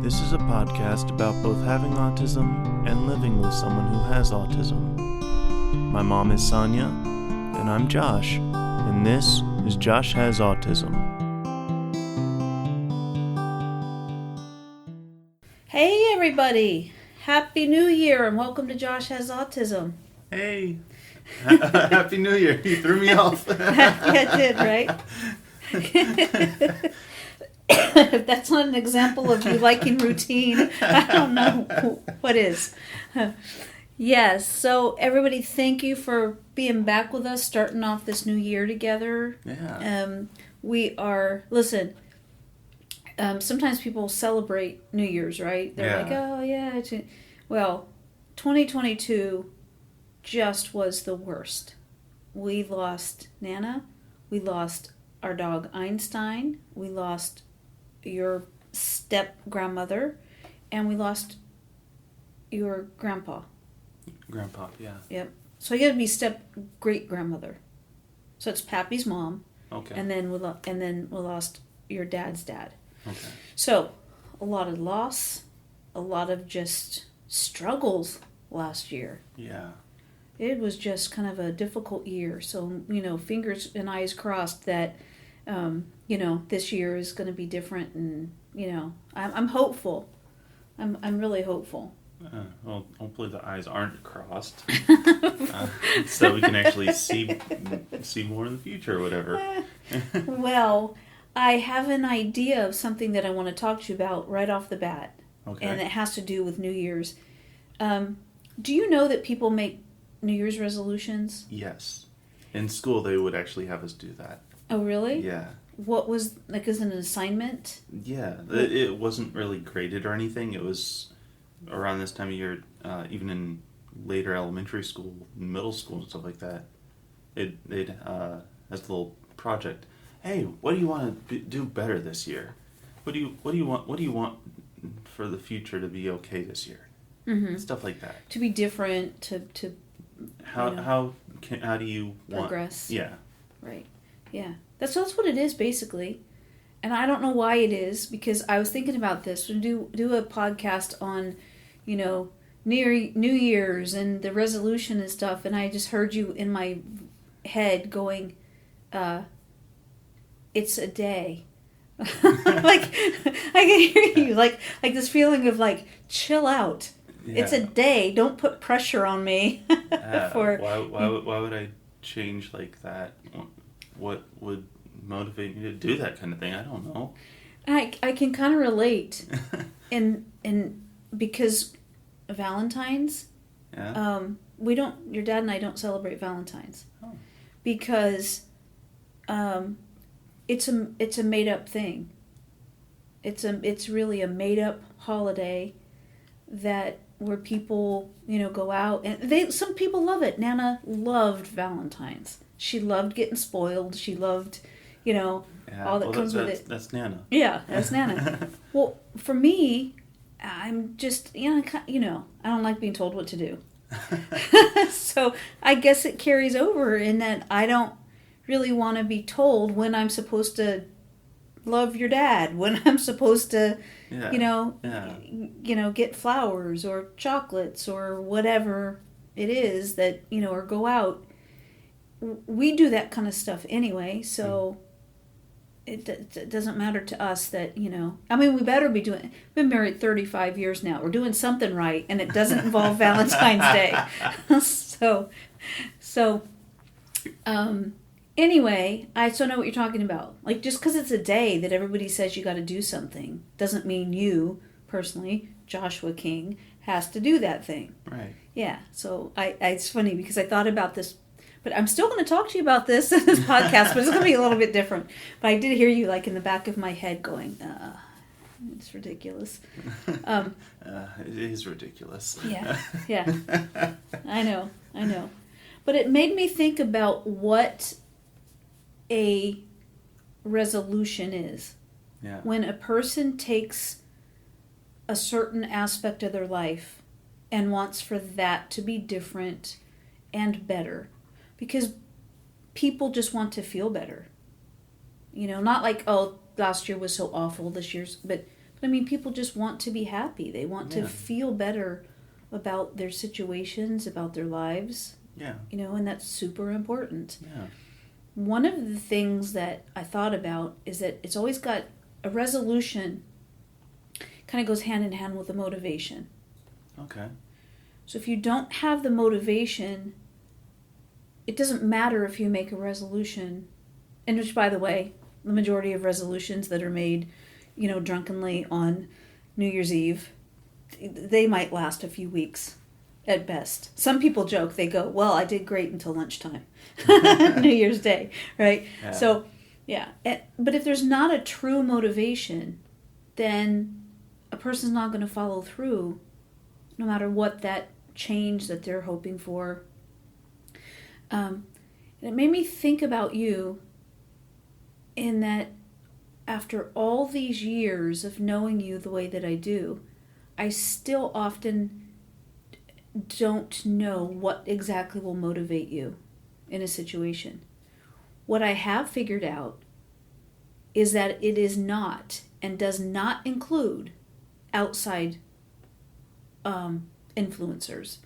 This is a podcast about both having autism and living with someone who has autism. My mom is Sonya, and I'm Josh, and this is Josh Has Autism. Hey everybody! Happy New Year and welcome to Josh Has Autism. Hey! Happy New Year! You threw me off. Yeah, it did, right? If that's not an example of you liking routine, I don't know what is. Yes, so everybody, thank you for being back with us, starting off this new year together. Yeah. Sometimes people celebrate New Year's, right? They're Yeah. like, oh yeah. Well, 2022 just was the worst. We lost Nana. We lost our dog Einstein. We lost your step-grandmother. And we lost your grandpa. Grandpa, yeah. Yep. So you got to be step-great-grandmother. So it's Pappy's mom. Okay. And then we lost your dad's dad. Okay. So, a lot of loss, a lot of just struggles last year. Yeah. It was just kind of a difficult year. So, fingers and eyes crossed that, this year is going to be different. And, I'm hopeful. I'm really hopeful. Well, hopefully the eyes aren't crossed, so we can actually see more in the future or whatever. Well, I have an idea of something that I want to talk to you about right off the bat. Okay. And it has to do with New Year's. Do you know that people make New Year's resolutions? Yes. In school, they would actually have us do that. Oh, really? Yeah. What was, as an assignment? Yeah. It wasn't really graded or anything. It was around this time of year, even in later elementary school, middle school, and stuff like that. They'd as a little project. Hey, what do you want to do better this year? What do you want for the future to be okay this year? Mm-hmm. Stuff like that. To be different, to How do you want progress? Yeah. Right. Yeah. That's what it is basically. And I don't know why it is, because I was thinking about this. We do a podcast on, New Year's and the resolution and stuff, and I just heard you in my head going, it's a day. Like, I can hear you, like this feeling of chill out. Yeah. It's a day. Don't put pressure on me. Why would I change like that? What would motivate me to do that kind of thing? I don't know. I can kind of relate, and because Valentine's, yeah. Your dad and I don't celebrate Valentine's, because, it's a made up thing. It's really a made up holiday where people, go out, and some people love it. Nana loved Valentine's. She loved getting spoiled. She loved, all that comes with it. That's Nana. Yeah, that's Nana. Well, for me, I'm just, I don't like being told what to do. So I guess it carries over in that I don't really want to be told when I'm supposed to love your dad, when I'm supposed to, get flowers or chocolates or whatever it is that, or go out. We do that kind of stuff anyway, so it doesn't matter to us that, we better be doing, we've been married 35 years now. We're doing something right, and it doesn't involve Valentine's Day. Anyway, I still know what you're talking about. Just because it's a day that everybody says you got to do something doesn't mean you, personally, Joshua King, has to do that thing. Right. Yeah, so it's funny because I thought about this, but I'm still going to talk to you about this in this podcast, but it's going to be a little bit different. But I did hear you, in the back of my head going, it's ridiculous. It is ridiculous. Yeah. I know. But it made me think about what a resolution is. Yeah. When a person takes a certain aspect of their life and wants for that to be different and better. Because people just want to feel better. Not last year was so awful, this year's, but I mean, people just want to be happy. They want to Yeah. feel better about their situations, about their lives, Yeah. and that's super important. Yeah. One of the things that I thought about is that it's always got a resolution, kind of goes hand in hand with the motivation. Okay. So if you don't have the motivation, it doesn't matter if you make a resolution, and which, by the way, the majority of resolutions that are made, drunkenly on New Year's Eve, they might last a few weeks at best. Some people joke, they go, well, I did great until lunchtime, New Year's Day, right? Yeah. So, yeah. But if there's not a true motivation, then a person's not going to follow through no matter what that change that they're hoping for. And it made me think about you in that after all these years of knowing you the way that I do, I still often don't know what exactly will motivate you in a situation. What I have figured out is that it is not and does not include outside influencers.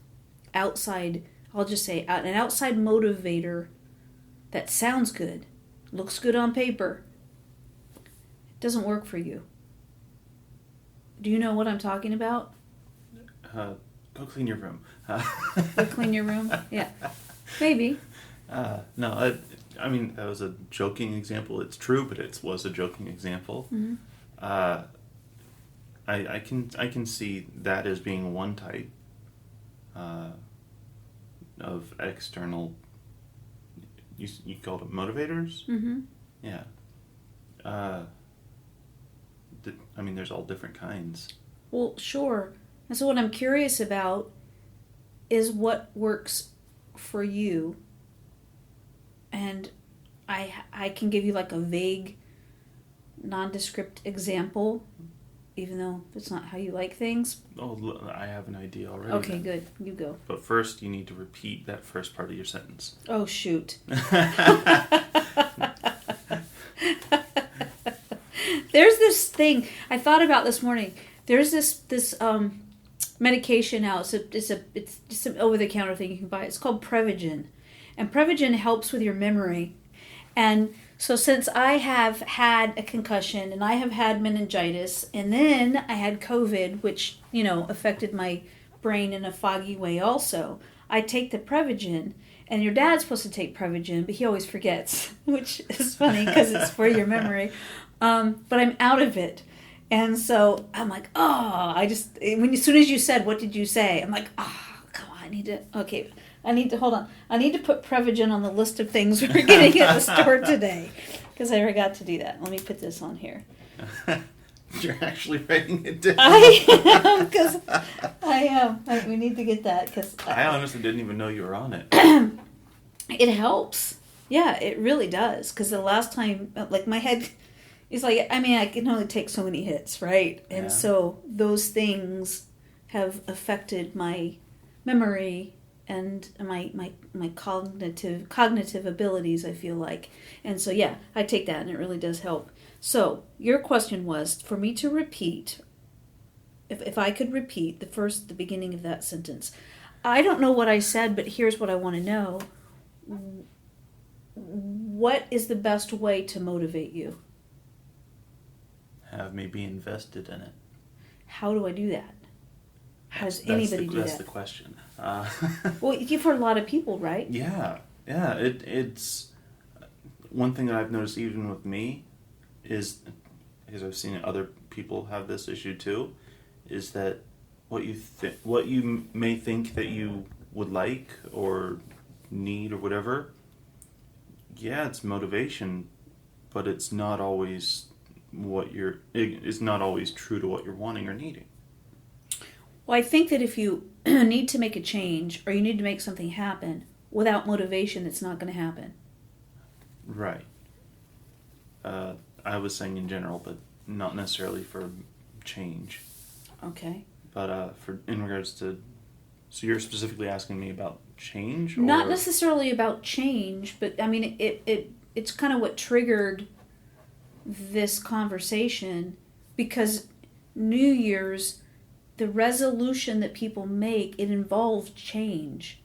I'll just say an outside motivator that sounds good, looks good on paper, doesn't work for you. Do you know what I'm talking about? Go clean your room. Go clean your room? Yeah. Maybe. No, I mean, that was a joking example. It's true, but it was a joking example. Mm-hmm. I can see that as being one type of external. You called it motivators? Mm-hmm. Yeah. I mean, there's all different kinds. Well, sure. And so what I'm curious about is what works for you. And I can give you like a vague, nondescript example, even though it's not how you like things. Oh, look, I have an idea already. Okay, then. good. You go. But first, you need to repeat that first part of your sentence. Oh, shoot. There's this thing I thought about this morning. There's this medication out. It's just an over-the-counter thing you can buy. It's called Prevagen. And Prevagen helps with your memory. And so since I have had a concussion and I have had meningitis and then I had COVID, which, affected my brain in a foggy way also, I take the Prevagen. And your dad's supposed to take Prevagen, but he always forgets, which is funny because it's for your memory. But I'm out of it. And so I'm like, as soon as you said, what did you say? I'm like, come on, I need to hold on. I need to put Prevagen on the list of things we're getting at the store today. Because I forgot to do that. Let me put this on here. You're actually writing it down. I am, because I am. We need to get that. Cause I honestly didn't even know you were on it. It helps. Yeah, it really does. Because the last time, my head is I can only take so many hits, right? And Yeah. so those things have affected my memory and my cognitive abilities, I feel like. And so, yeah, I take that and it really does help. So your question was for me to repeat, if I could repeat the beginning of that sentence. I don't know what I said, but here's what I want to know. What is the best way to motivate you? Have me be invested in it. How do I do that? How does anybody do that? That's the question. Well, you've heard a lot of people, right? Yeah. It's one thing that I've noticed even with me is, because I've seen other people have this issue too, is that what you may think that you would like or need or whatever, yeah, it's motivation, but it's not always it's not always true to what you're wanting or needing. Well, I think that if you need to make a change or you need to make something happen, without motivation, it's not going to happen. Right. I was saying in general, but not necessarily for change. Okay. But in regards to, so you're specifically asking me about change? Or? Not necessarily about change, but I mean, it's kind of what triggered this conversation, because New Year's, the resolution that people make, it involves change.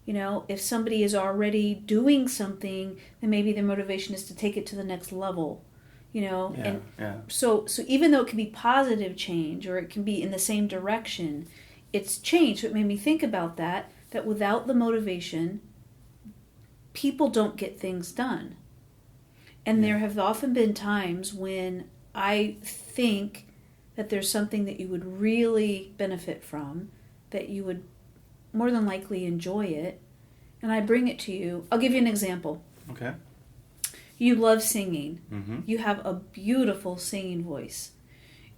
You know, if somebody is already doing something, then maybe their motivation is to take it to the next level. You know, so even though it can be positive change or it can be in the same direction, it's change. So it made me think about that without the motivation, people don't get things done. And there have often been times when I think that there's something that you would really benefit from, that you would more than likely enjoy it, and I bring it to you. I'll give you an example. Okay. You love singing. Mm-hmm. You have a beautiful singing voice.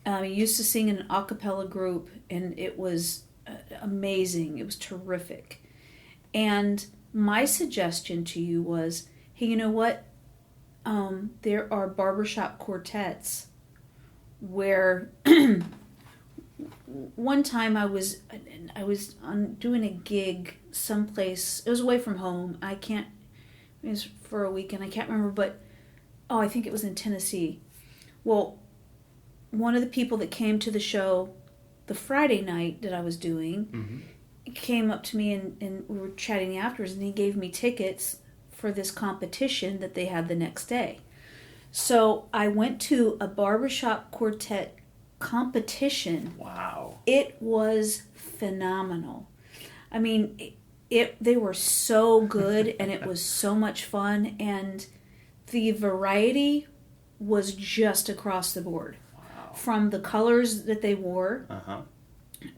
You used to sing in an a cappella group, and it was amazing. It was terrific. And my suggestion to you was, hey, you know what? There are barbershop quartets where one time I was doing a gig someplace. It was away from home. It was for a weekend. I can't remember, but I think it was in Tennessee. Well, one of the people that came to the show the Friday night that I was doing came up to me and we were chatting afterwards, and he gave me tickets for this competition that they had the next day. So I went to a barbershop quartet competition. Wow. It was phenomenal. I mean, they were so good and it was so much fun, and the variety was just across the board. Wow. From the colors that they wore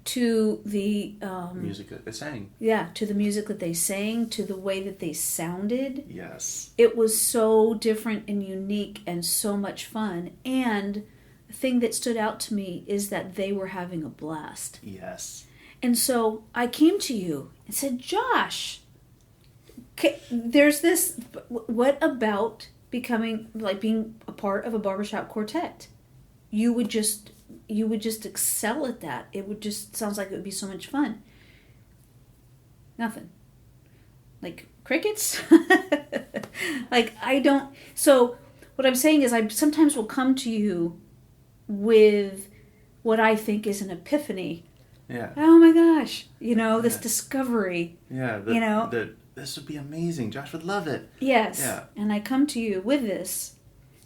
to the music that they sang. Yeah, to the music that they sang, to the way that they sounded. Yes. It was so different and unique and so much fun. And the thing that stood out to me is that they were having a blast. Yes. And so I came to you and said, Josh, there's this, what about being a part of a barbershop quartet? You would just excel at that. It would just, sounds like it would be so much fun. Nothing. Like crickets? So what I'm saying is I sometimes will come to you with what I think is an epiphany. Yeah. Oh my gosh. This discovery. Yeah. That this would be amazing. Josh would love it. Yes. Yeah. And I come to you with this.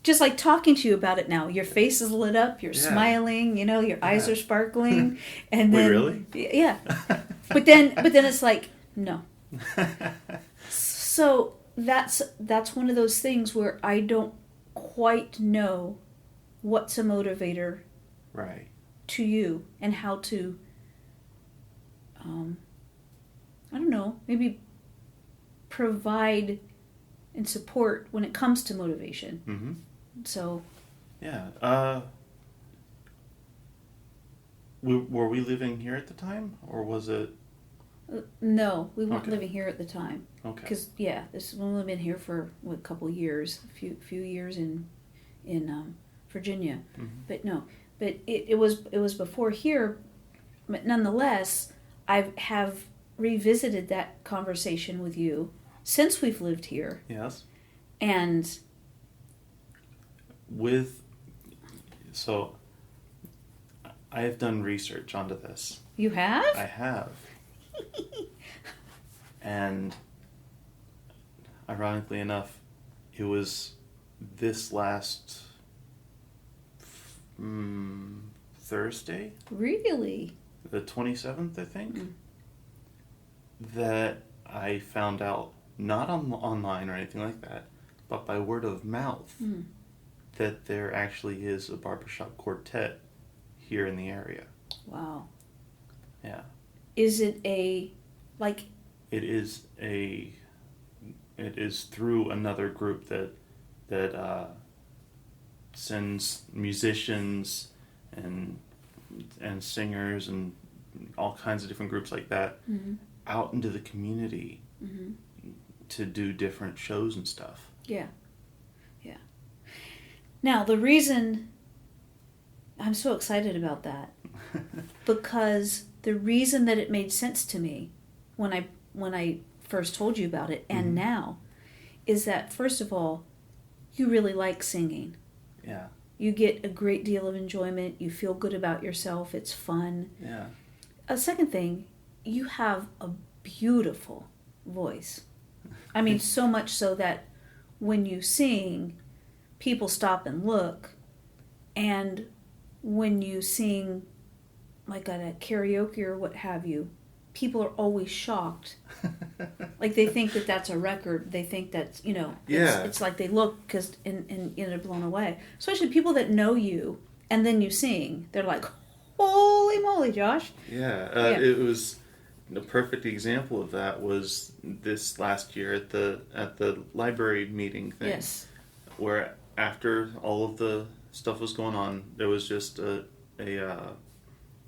Just like talking to you about it now. Your face is lit up. You're smiling. Your eyes are sparkling. And then, wait, really? Yeah. But then it's like, no. So that's one of those things where I don't quite know what's a motivator, right, to you, and how to, I don't know, maybe provide and support when it comes to motivation. Mm-hmm. So. Yeah. Were we living here at the time, or was it? No, we weren't living here at the time. Okay. Because we've only been here for a couple years, a few years in Virginia. Mm-hmm. But no, it was before here. But nonetheless, I have revisited that conversation with you since we've lived here. Yes. And so I have done research onto this. You have? I have. And ironically enough, it was this last Thursday? Really? The 27th, I think, that I found out, not online or anything like that, but by word of mouth, that there actually is a barbershop quartet here in the area. Wow. Yeah. Is it It is through another group that sends musicians and singers and all kinds of different groups like that out into the community to do different shows and stuff. Yeah. Yeah. Now, the reason I'm so excited about that, because the reason that it made sense to me when I first told you about it and now is that, first of all, you really like singing. Yeah. You get a great deal of enjoyment. You feel good about yourself. It's fun. Yeah. A second thing, you have a beautiful voice. I mean, so much so that when you sing, people stop and look. And when you sing, like at a karaoke or what have you, people are always shocked. Like they think that that's a record. They think that's, it's like they look and they're blown away. Especially people that know you and then you sing. They're like, holy moly, Josh. Yeah. It was a perfect example of that was this last year at the library meeting thing. Yes. Where after all of the stuff was going on, there was just a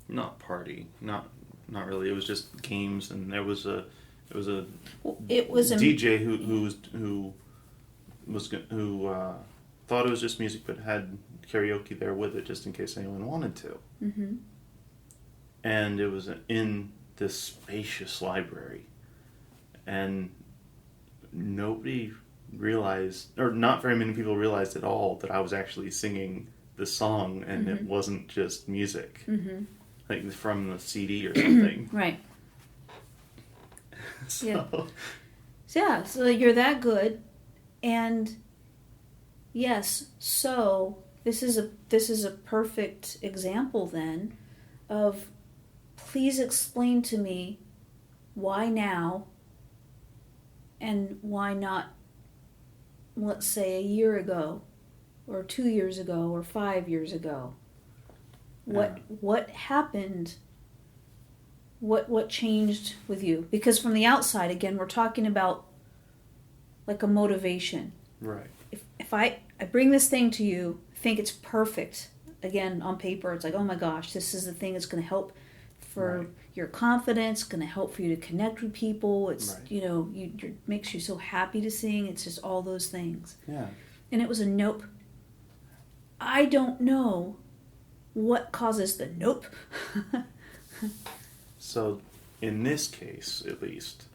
not party, not really. It was just games, and there was a DJ who thought it was just music, but had karaoke there with it just in case anyone wanted to. Mm-hmm. And it was in this spacious library, and nobody realized, or not very many people realized at all, that I was actually singing the song, and it wasn't just music. Mm-hmm. Like from the CD or something. Right. So. Yeah, so you're that good. And yes, so this is a perfect example then of, please explain to me why now and why not, let's say, a year ago or 2 years ago or 5 years ago. What happened? What changed with you? Because from the outside, again, we're talking about like a motivation. Right. If I bring this thing to you, think it's perfect. Again, on paper, it's like, oh my gosh, this is the thing that's going to help for your confidence, going to help for you to connect with people. It's, it makes you so happy to sing. It's just all those things. Yeah. And it was a nope. I don't know what causes the nope. So, in this case, at least,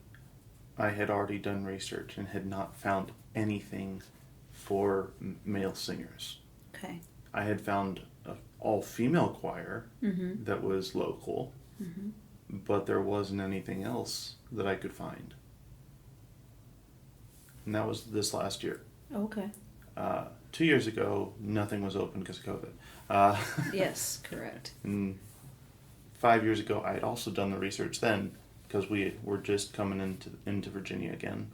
I had already done research and had not found anything for male singers. Okay. I had found an all-female choir that was local, but there wasn't anything else that I could find. And that was this last year. Okay. 2 years ago, nothing was open because of COVID. Yes, correct. And 5 years ago, I had also done the research then because we were just coming into Virginia again.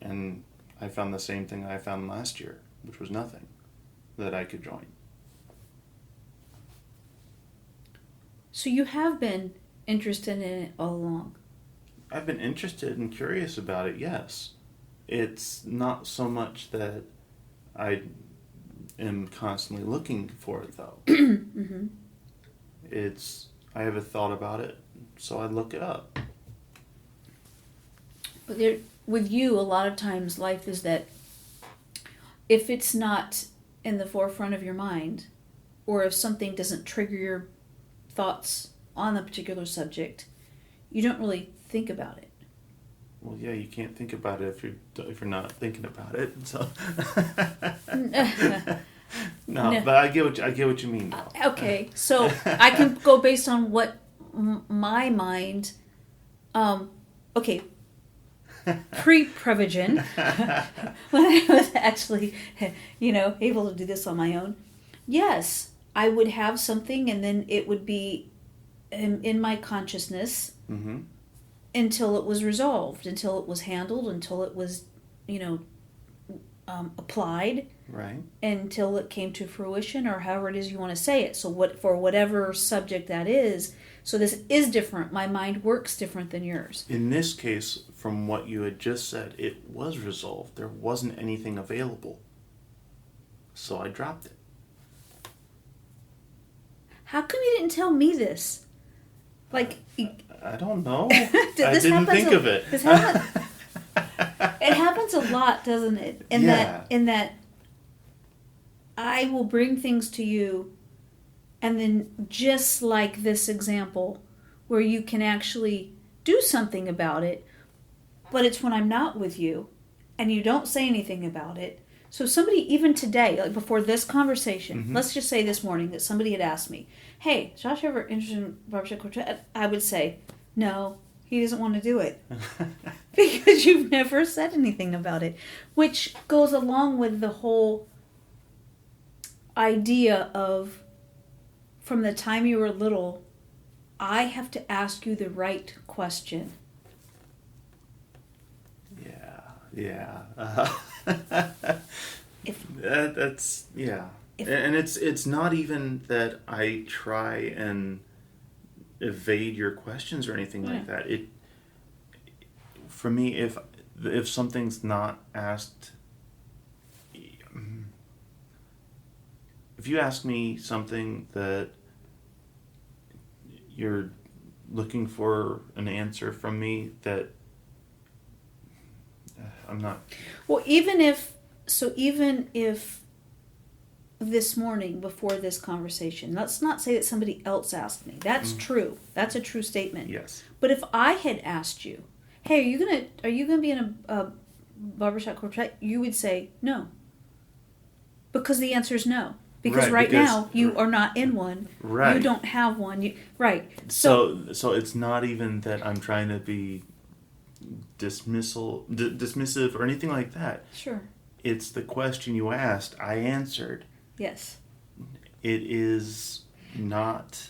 And I found the same thing I found last year, which was nothing that I could join. So you have been interested in it all along? I've been interested and curious about it, yes. It's not so much that I am constantly looking for it, though. Mm-hmm. I have a thought about it, so I look it up. But with you, a lot of times life is that if it's not in the forefront of your mind, or if something doesn't trigger your thoughts on the particular subject, you don't really think about it. Well, yeah, you can't think about it if you're not thinking about it. So. No, but I get what you mean. Okay, so I can go based on what my mind. Okay. Pre-Prevision, when I was actually, able to do this on my own. Yes, I would have something, and then it would be in my consciousness until it was resolved, until it was handled, until it was, applied, right? Until it came to fruition, or however it is you want to say it. So for whatever subject that is. So this is different. My mind works different than yours. In this case, from what you had just said, it was resolved. There wasn't anything available. So I dropped it. How come you didn't tell me this? Like, I don't know. I didn't think of it. It happens a lot, doesn't it? In that I will bring things to you, and then just like this example, where you can actually do something about it, but it's when I'm not with you, and you don't say anything about it. So somebody, even today, like before this conversation, Mm-hmm. let's just say this morning that somebody had asked me, hey, is Josh ever interested in barbershop quartet? I would say, no, he doesn't want to do it. Because you've never said anything about it. Which goes along with the whole idea of, from the time you were little, I have to ask you the right question. Yeah. If That's yeah. If- And it's not even that I try and evade your questions or anything like Yeah. that. It for me, if something's not asked, if you ask me something that you're looking for an answer from me that I'm not. Well, even if this morning before this conversation, let's not say that somebody else asked me. That's true. That's a true statement. Yes. But if I had asked you, hey, are you gonna be in a barbershop quartet? You would say no. Because the answer is no. Because right now you are not in one. Right. You don't have one. Right. So it's not even that I'm trying to be dismissive or anything like that. Sure. It's the question you asked, I answered. Yes. It is not.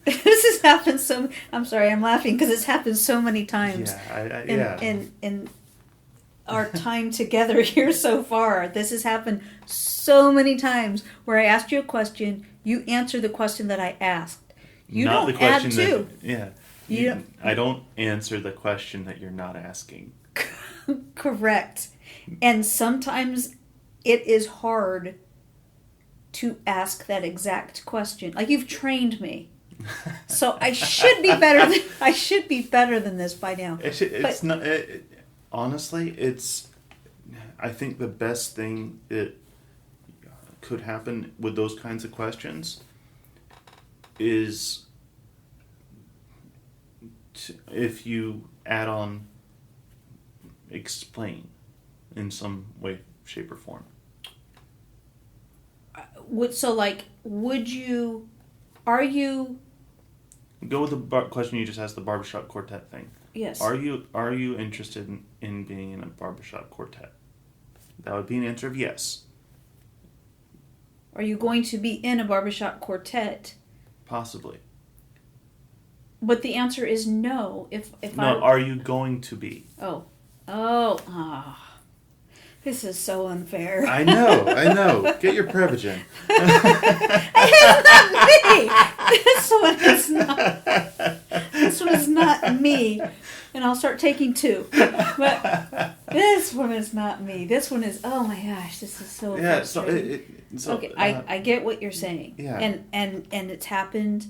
This has happened so. I'm sorry, I'm laughing because it's happened so many times. Yeah, in our time together here so far, this has happened so many times where I asked you a question, you answer the question that I asked. You not don't the question add to. Yeah. I don't answer the question that you're not asking. Correct. And sometimes it is hard to ask that exact question. Like, you've trained me. So I should be better than this by now. It's not. Honestly, I think the best thing that could happen with those kinds of questions is if you add on explain in some way, shape, or form. Are you... Go with the question you just asked, the barbershop quartet thing. Yes. Are you interested in being in a barbershop quartet? That would be an answer of yes. Are you going to be in a barbershop quartet? Possibly. But the answer is no. Are you going to be? This is so unfair. I know. Get your Prevagen. It's not me. This one is not me. And I'll start taking 2. But this one is not me. This one is, oh my gosh, this is so frustrating. Okay, I get what you're saying. Yeah. And it's happened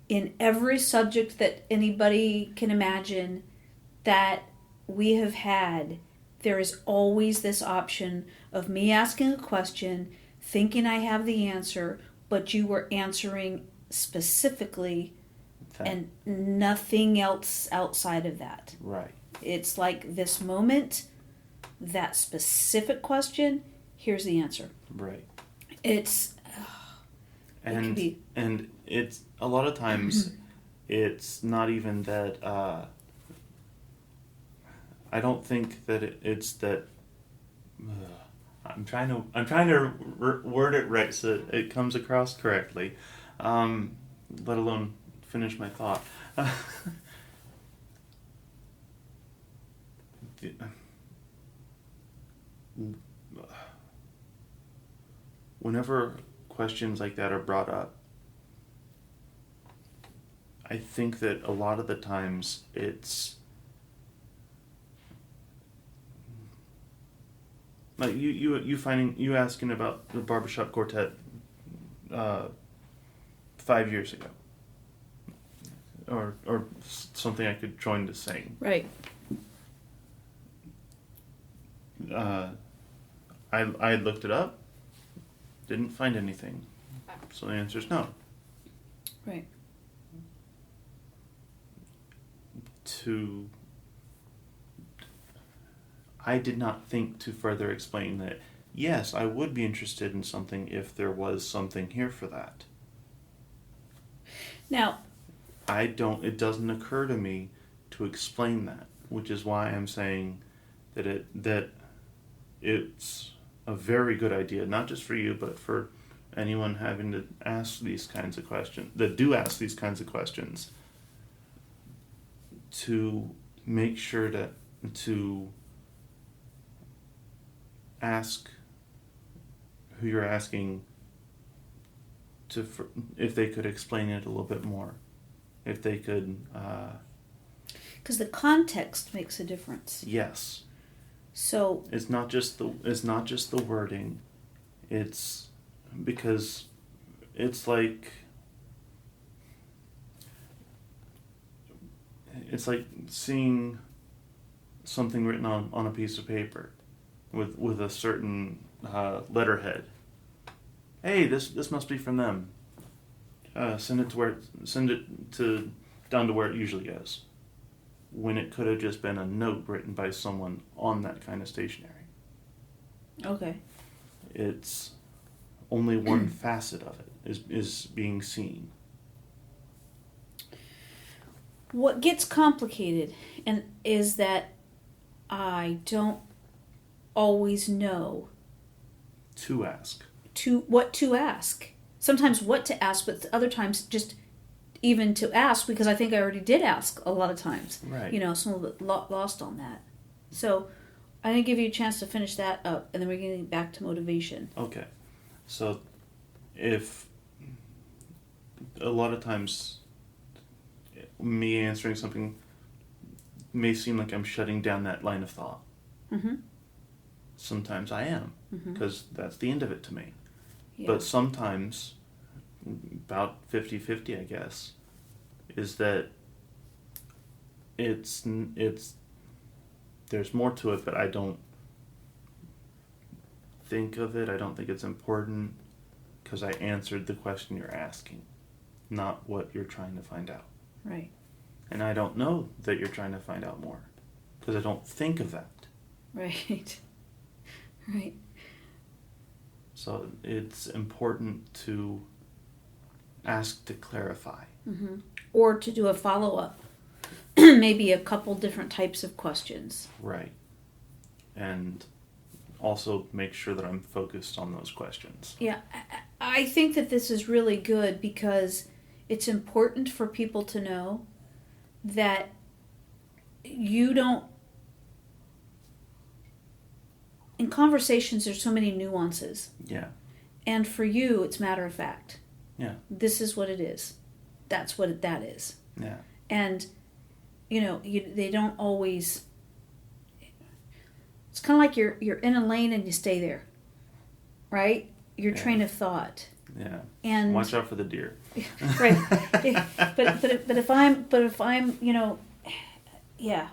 in every subject that anybody can imagine that we have had. There is always this option of me asking a question, thinking I have the answer, but you were answering specifically and nothing else outside of that. Right. It's like this moment, that specific question, here's the answer. Right. It's... And it's a lot of times it's not even that I don't think that it's that I'm trying to word it right so that it comes across correctly, let alone finish my thought. Whenever questions like that are brought up, I think that a lot of the times it's like you asking about the barbershop quartet 5 years ago, or something I could join to sing. Right. I looked it up, didn't find anything, so the answer is no. Right. I did not think to further explain that, yes, I would be interested in something if there was something here for that. Now, It doesn't occur to me to explain that, which is why I'm saying that it's a very good idea, not just for you, but for anyone having to ask these kinds of questions, that do ask these kinds of questions, to make sure to ask who you're asking if they could explain it a little bit more, if they could. because the context makes a difference. Yes. So It's not just the wording. It's because it's like seeing something written on a piece of paper with a certain letterhead. Hey, this must be from them. Send it to down to where it usually goes. When it could have just been a note written by someone on that kind of stationery. okay. It's only one facet of it is being seen. What gets complicated and is that I don't always know To ask. what to ask. Sometimes what to ask, but other times just even to ask, because I think I already did ask a lot of times. Right. You know, so I'm a little bit lost on that. So I'm going to give you a chance to finish that up, and then we're getting back to motivation. Okay. So if a lot of times me answering something may seem like I'm shutting down that line of thought. Mm-hmm. Sometimes I am, because that's the end of it to me. Yeah. But sometimes, about 50-50, I guess, is that it's there's more to it, but I don't think of it. I don't think it's important because I answered the question you're asking, not what you're trying to find out. Right. And I don't know that you're trying to find out more because I don't think of that. Right. Right. So it's important to ask to clarify. Mm-hmm. Or to do a follow-up. Maybe a couple different types of questions. Right. And also make sure that I'm focused on those questions. Yeah, I think that this is really good because it's important for people to know that you don't. In conversations, there's so many nuances. Yeah. And for you, it's matter of fact. Yeah. This is what it is. That's what that is. Yeah. And, you know, they don't always... It's kind of like you're in a lane and you stay there. Right? Your train of thought. Yeah. And watch out for the deer. Right. But if I'm, you know, yeah,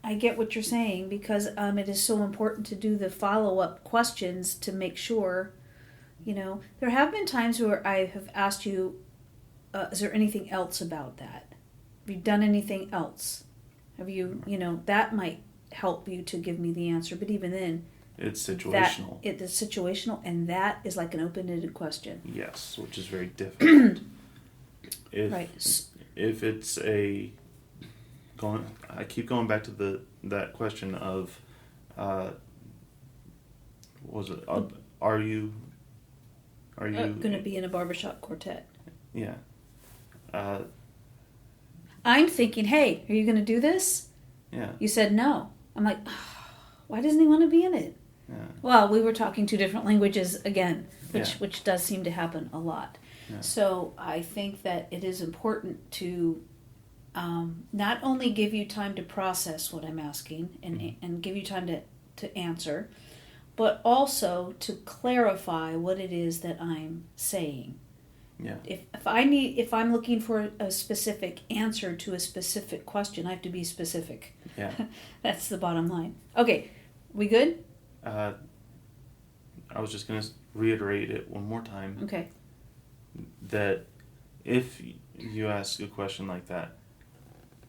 I get what you're saying because it is so important to do the follow-up questions to make sure, you know. There have been times where I have asked you, is there anything else about that? Have you done anything else? Have you, you know, that might help you to give me the answer. But even then, it's situational. It is situational, and that is like an open-ended question. Yes, which is very difficult. Right. If it's I keep going back to that question of, what was it? Are you going to be in a barbershop quartet? Yeah. I'm thinking, hey, are you going to do this? Yeah. You said no. I'm like, why doesn't he want to be in it? Yeah. Well, we were talking two different languages again, which Yeah. does seem to happen a lot. Yeah. So I think that it is important to not only give you time to process what I'm asking and give you time to answer, but also to clarify what it is that I'm saying. Yeah. If I'm looking for a specific answer to a specific question, I have to be specific. Yeah. That's the bottom line. Okay, we good? I was just going to reiterate it one more time. Okay. That if you ask a question like that,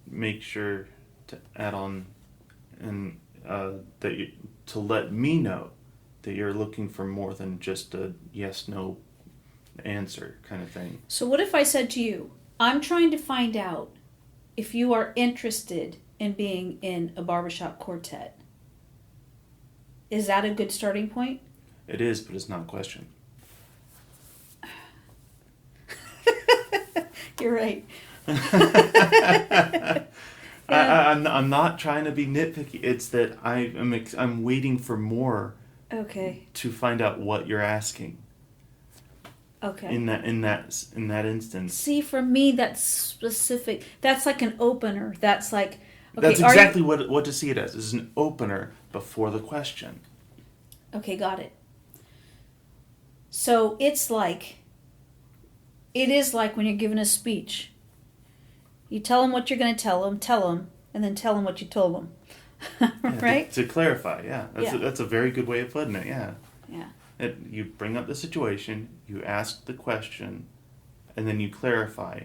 make sure to add on and to let me know that you're looking for more than just a yes no answer kind of thing. So what if I said to you, I'm trying to find out if you are interested in being in a barbershop quartet. Is that a good starting point? It is, but it's not a question. You're right. I'm not trying to be nitpicky. It's that I'm waiting for more. Okay. To find out what you're asking. Okay. In that instance. See, for me, that's specific. That's like an opener. That's like. Okay, that's exactly what to see it as. Is an opener before the question. Okay, got it. So it is like when you're giving a speech. You tell them what you're going to tell them, and then tell them what you told them. Right? To clarify, yeah. That's a very good way of putting it, yeah. Yeah. You bring up the situation, you ask the question, and then you clarify.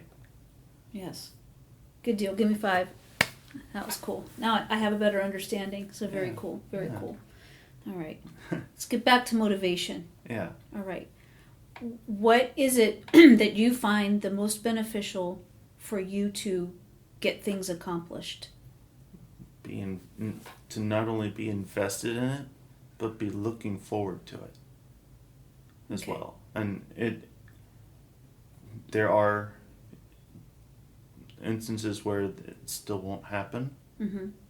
Yes. Good deal. Give me 5. That was cool. Now I have a better understanding. So very cool. Very cool. All right. Let's get back to motivation. Yeah. All right. What is it that you find the most beneficial for you to get things accomplished? To not only be invested in it, but be looking forward to it as well. And there are instances where it still won't happen,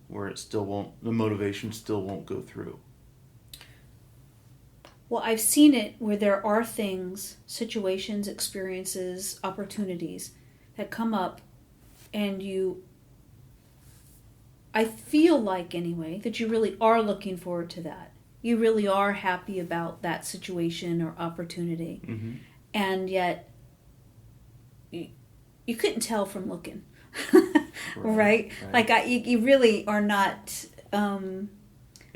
where the motivation still won't go through. Well, I've seen it where there are things, situations, experiences, opportunities that come up, and I feel like anyway that you really are looking forward to that. You really are happy about that situation or opportunity. Mm-hmm. And yet you couldn't tell from looking. right? Like you really are not I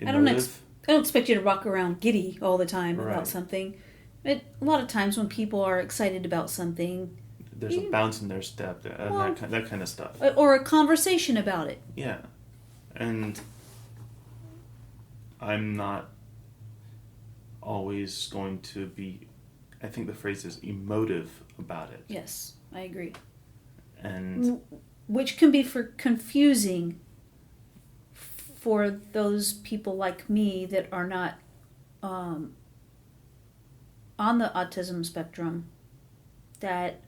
don't expect you to rock around giddy all the time about something. But a lot of times when people are excited about something, there's a bounce in their step, that kind of stuff. Or a conversation about it. Yeah. And I'm not always going to be, I think the phrase is emotive about it. Yes, I agree. And which can be confusing for those people like me that are not on the autism spectrum, that,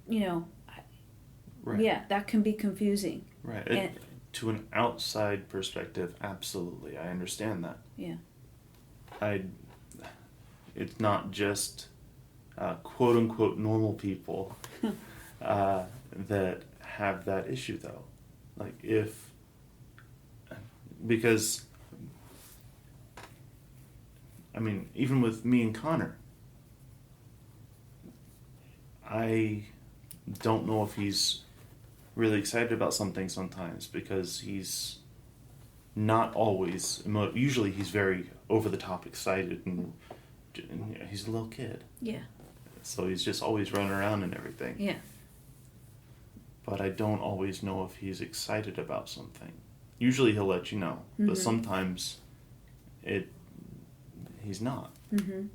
that can be confusing. Right. To an outside perspective, absolutely, I understand that. Yeah. It's not just quote unquote normal people that have that issue, though. Because even with me and Connor, I don't know if he's really excited about something sometimes, because he's not always usually he's very over the top excited, and he's a little kid. Yeah. So he's just always running around and everything. Yeah. But I don't always know if he's excited about something. Usually he'll let you know, but sometimes he's not. Mm-hmm.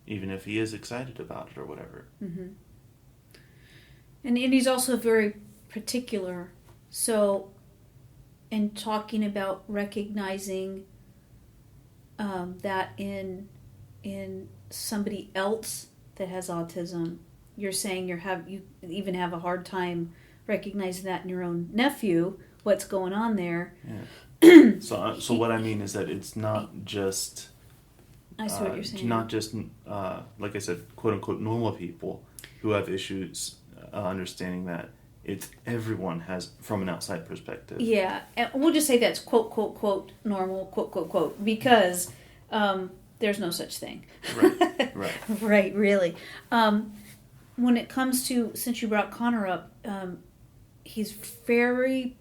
Even if he is excited about it or whatever. Mm-hmm. And he's also very particular. So, in talking about recognizing that in somebody else that has autism, you're saying you even have a hard time recognizing that in your own nephew, what's going on there. Yeah. So what I mean is that it's not just. I see what you're saying. Not just like I said, quote unquote normal people who have issues understanding that it's everyone has from an outside perspective. Yeah, and we'll just say that's quote quote quote normal quote quote quote, because there's no such thing. Right. Right, really. When it comes to, since you brought Connor up, he's very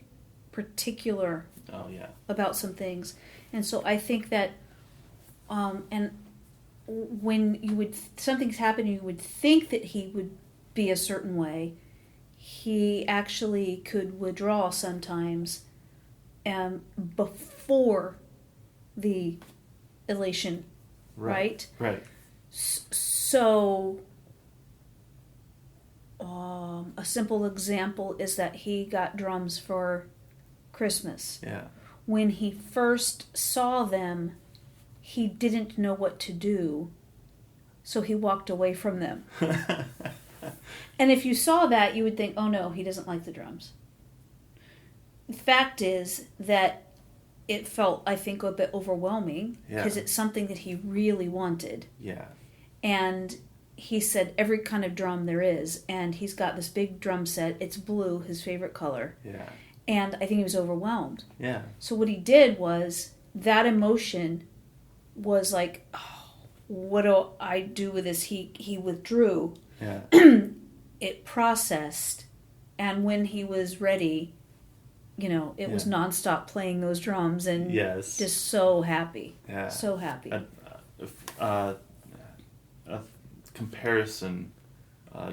particular. Oh yeah. About some things, and so I think that, and when something's happening, you would think that he would be a certain way. He actually could withdraw sometimes, before the elation, right? Right. So, a simple example is that he got drums for Christmas. Yeah. When he first saw them, he didn't know what to do, so he walked away from them. And if you saw that, you would think, oh no, he doesn't like the drums. The fact is that it felt, I think, a bit overwhelming because it's something that he really wanted. Yeah. And he said every kind of drum there is, and he's got this big drum set. It's blue, his favorite color. Yeah. And I think he was overwhelmed. Yeah. So what he did was, that emotion was like, oh, what do I do with this? He withdrew. Yeah. It processed, and when he was ready, it was nonstop playing those drums, and just so happy. Yeah. So happy. A comparison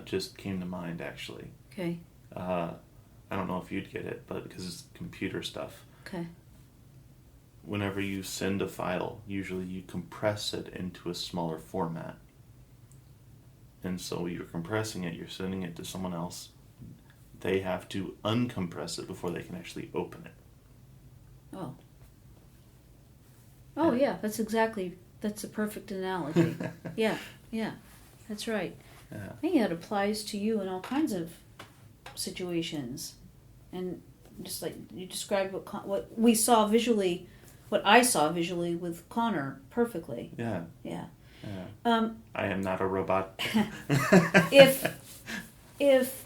just came to mind, actually. Okay. I don't know if you'd get it, but because it's computer stuff. Okay. Whenever you send a file, usually you compress it into a smaller format. And so you're compressing it, you're sending it to someone else. They have to uncompress it before they can actually open it. Oh. Oh, yeah, that's a perfect analogy. Yeah, that's right. Yeah. I think that applies to you in all kinds of situations. And just like you described what we saw visually, what I saw visually with Connor perfectly. Yeah. Yeah. Yeah. I am not a robot. If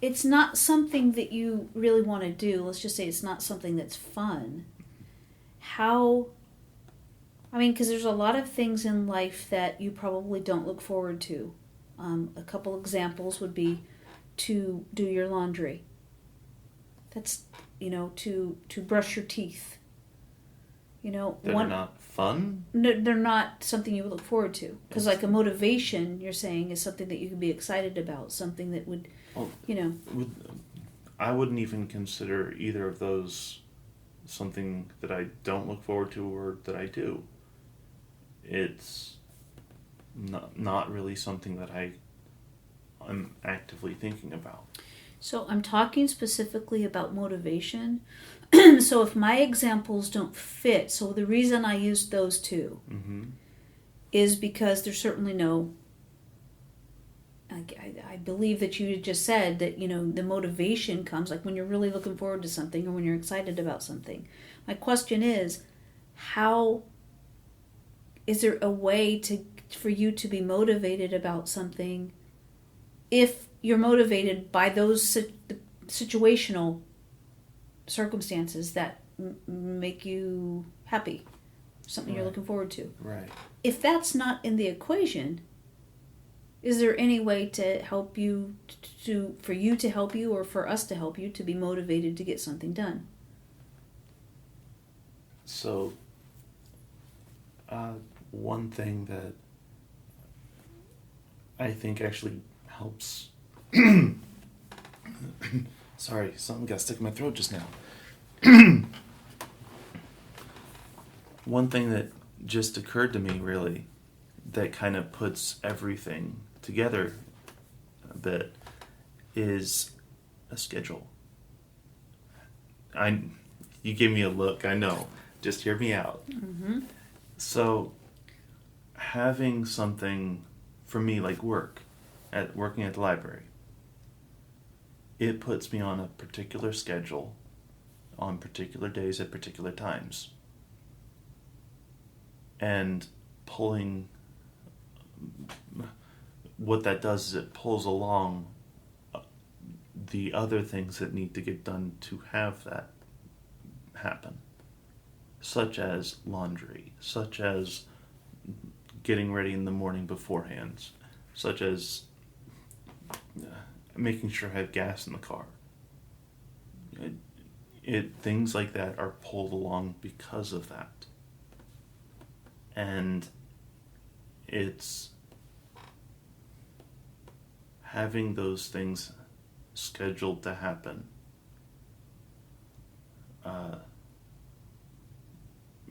it's not something that you really want to do, let's just say it's not something that's fun, because there's a lot of things in life that you probably don't look forward to. A couple examples would be to do your laundry. That's, to brush your teeth. They're not fun? No, they're not something you would look forward to. Because like a motivation, you're saying, is something that you can be excited about, something that would, I wouldn't even consider either of those something that I don't look forward to or that I do. It's not really something that I'm actively thinking about. So I'm talking specifically about motivation. So if my examples don't fit, so the reason I used those two is because there's certainly no, I believe that you just said that, the motivation comes like when you're really looking forward to something or when you're excited about something. My question is, how is there a way for you to be motivated about something if you're motivated by those situational circumstances that make you happy, something you're looking forward to? Right. If that's not in the equation, is there any way to help you for you to help you or for us to help you to be motivated to get something done? So, one thing that I think actually helps. Sorry, something got stuck in my throat just now. One thing that just occurred to me, really, that kind of puts everything together a bit, is a schedule. You gave me a look, I know. Just hear me out. Mm-hmm. So, having something, for me, like working at the library, it puts me on a particular schedule, on particular days at particular times. And what that does is it pulls along the other things that need to get done to have that happen, such as laundry, such as getting ready in the morning beforehand, such as making sure I have gas in the car. Things like that are pulled along because of that. And it's having those things scheduled to happen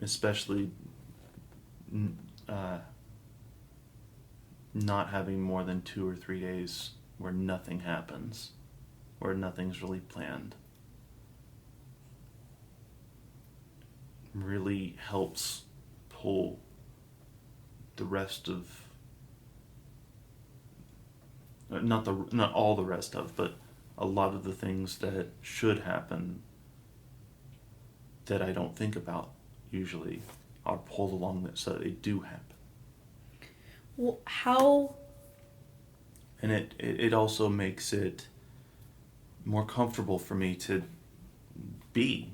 especially not having more than 2 or 3 days where nothing happens, where nothing's really planned, really helps pull the rest of, not all the rest of, but a lot of the things that should happen that I don't think about usually are pulled along so that they do happen. Well, how? And it also makes it more comfortable for me to be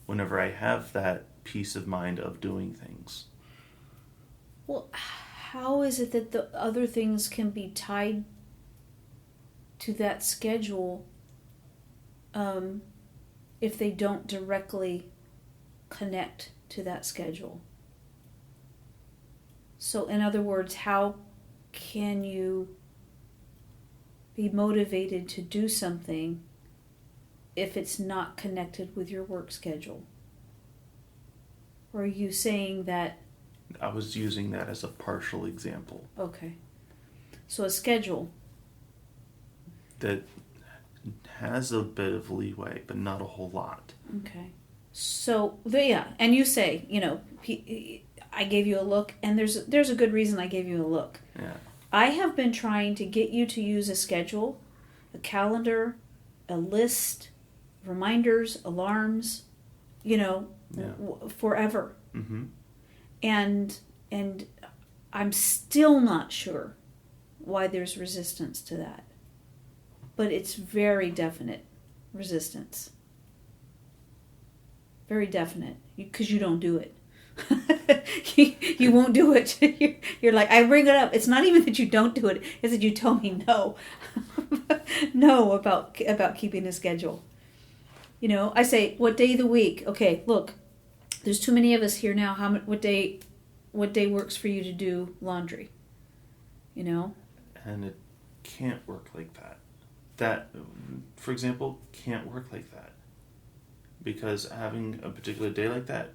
whenever I have that peace of mind of doing things. Well, how is it that the other things can be tied to that schedule if they don't directly connect to that schedule? So, in other words, how can you be motivated to do something if it's not connected with your work schedule? Or are you saying that... I was using that as a partial example. Okay. So a schedule that has a bit of leeway, but not a whole lot. Okay. So, yeah, and you say, I gave you a look, and there's a good reason I gave you a look. Yeah. I have been trying to get you to use a schedule, a calendar, a list, reminders, alarms, forever. Mm-hmm. And I'm still not sure why there's resistance to that. But it's very definite resistance. Very definite. Because you don't do it. you won't do it. You're like, I bring it up. It's not even that you don't do it. It's that you tell me no. No about keeping a schedule. I say, what day of the week? Okay, look, there's too many of us here now. What day works for you to do laundry? And it can't work like that. That, for example, can't work like that. Because having a particular day like that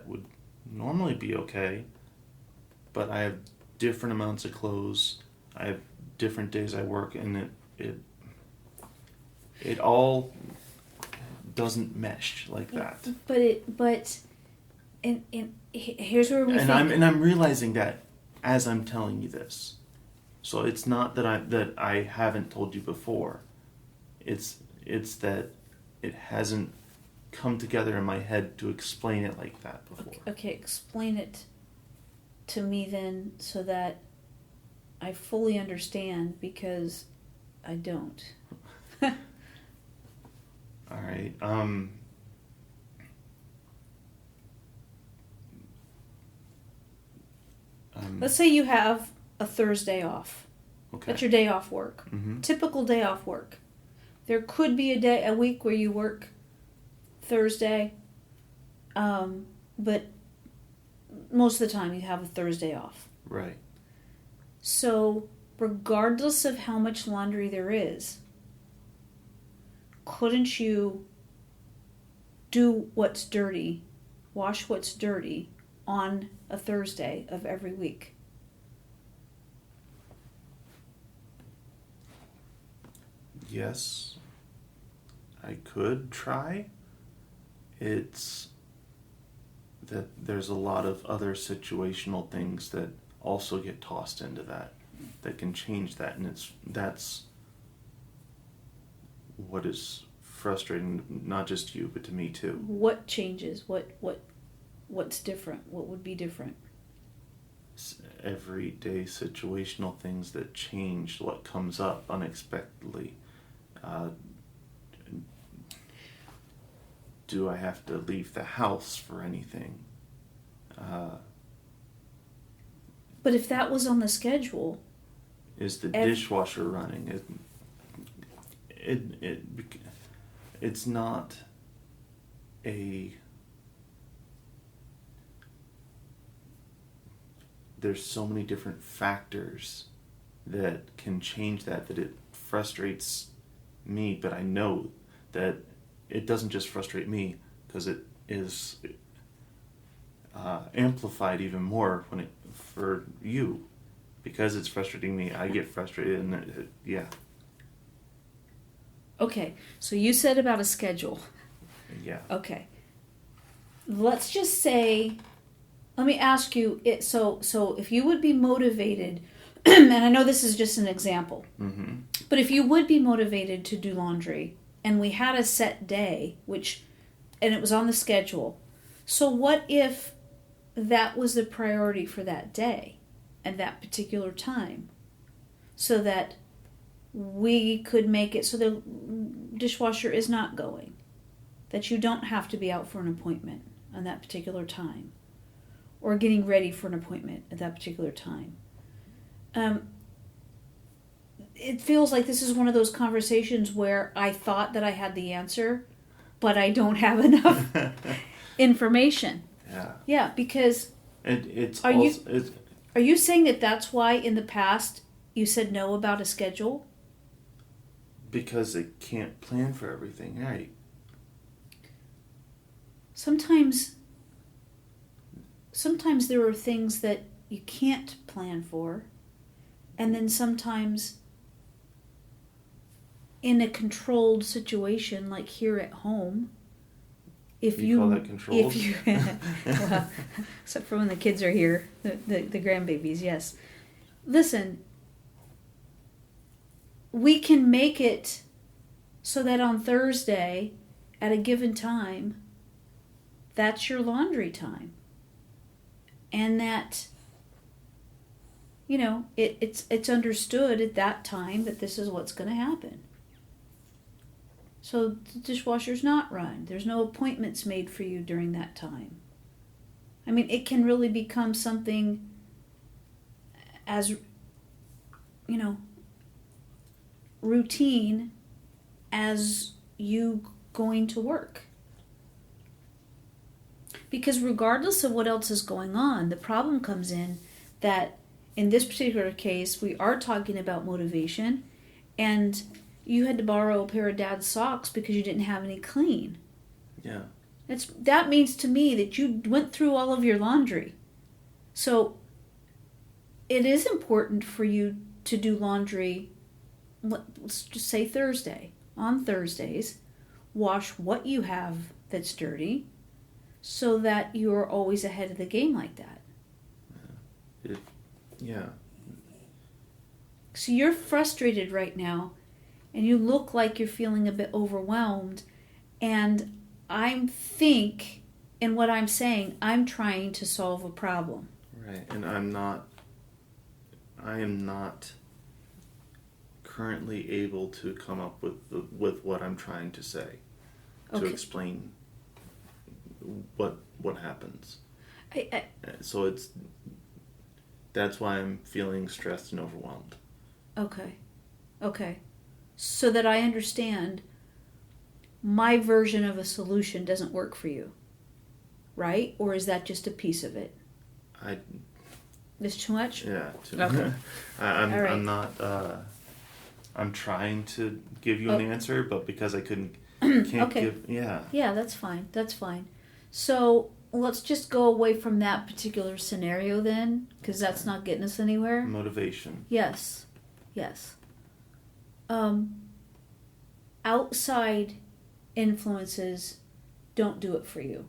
would normally be okay, but I have different amounts of clothes, I have different days I work, and it all doesn't mesh like that. But here's where we I'm realizing that as I'm telling you this. So it's not that I haven't told you before. It's that it hasn't come together in my head to explain it like that before. Okay, explain it to me then so that I fully understand, because I don't. All right. Let's say you have a Thursday off. Okay. That's your day off work. Mm-hmm. Typical day off work. There could be a week where you work Thursday, but most of the time you have a Thursday off. Right. So, regardless of how much laundry there is, couldn't you do what's dirty, wash what's dirty on a Thursday of every week? Yes, I could try. It's that there's a lot of other situational things that also get tossed into that can change that, and that's what is frustrating, not just you, but to me too. What changes? What's different? What would be different? It's everyday situational things that change what comes up unexpectedly. Do I have to leave the house for anything? But if that was on the schedule... Is the dishwasher running? It's not a... There's so many different factors that can change that it frustrates me, but I know that it doesn't just frustrate me, because it is amplified even more for you, because it's frustrating me. I get frustrated, and yeah, Okay, so you said about a schedule. yeah. Okay. Let's just say, let me ask you it. So if you would be motivated, and I know this is just an example, Mm-hmm. but if you would be motivated to do laundry, and we had a set day, and it was on the schedule, so what if that was the priority for that day and that particular time, so that we could make it so the dishwasher is not going, that you don't have to be out for an appointment on that particular time, or getting ready for an appointment at that particular time. It feels like this is one of those conversations where I thought that I had the answer, but I don't have enough information. Yeah. Yeah, because It's Are you- also it's, are you saying that that's why in the past you said no about a schedule? because it can't plan for everything, right? Sometimes there are things that you can't plan for, and then sometimes in a controlled situation like here at home, if You call that controlled? if you well, except for when the kids are here, the grandbabies, yes. Listen, we can make it so that on Thursday at a given time, that's your laundry time. And that, it's understood at that time that this is what's going to happen. So the dishwasher's not run. There's no appointments made for you during that time. I mean, it can really become something as, routine as you going to work. Because regardless of what else is going on, the problem comes in that in this particular case, we are talking about motivation, and you had to borrow a pair of dad's socks because you didn't have any clean. Yeah. That means to me that you went through all of your laundry. So it is important for you to do laundry, let's just say Thursday. On Thursdays, wash what you have that's dirty so that you're always ahead of the game like that. Yeah. So you're frustrated right now, and you look like you're feeling a bit overwhelmed, and I think, in what I'm saying, I'm trying to solve a problem. Right, and I am not currently able to come up with what I'm trying to say to Okay. explain what happens. I So that's why I'm feeling stressed and overwhelmed. Okay. So that I understand, my version of a solution doesn't work for you, right? Or is that just a piece of it? It's too much? Yeah. Okay. I'm All right. I'm not. I'm trying to give you an answer, but because I can't Okay. give. Yeah. Yeah, that's fine. So let's just go away from that particular scenario then, because that's not getting us anywhere. Motivation. Yes. Outside influences don't do it for you.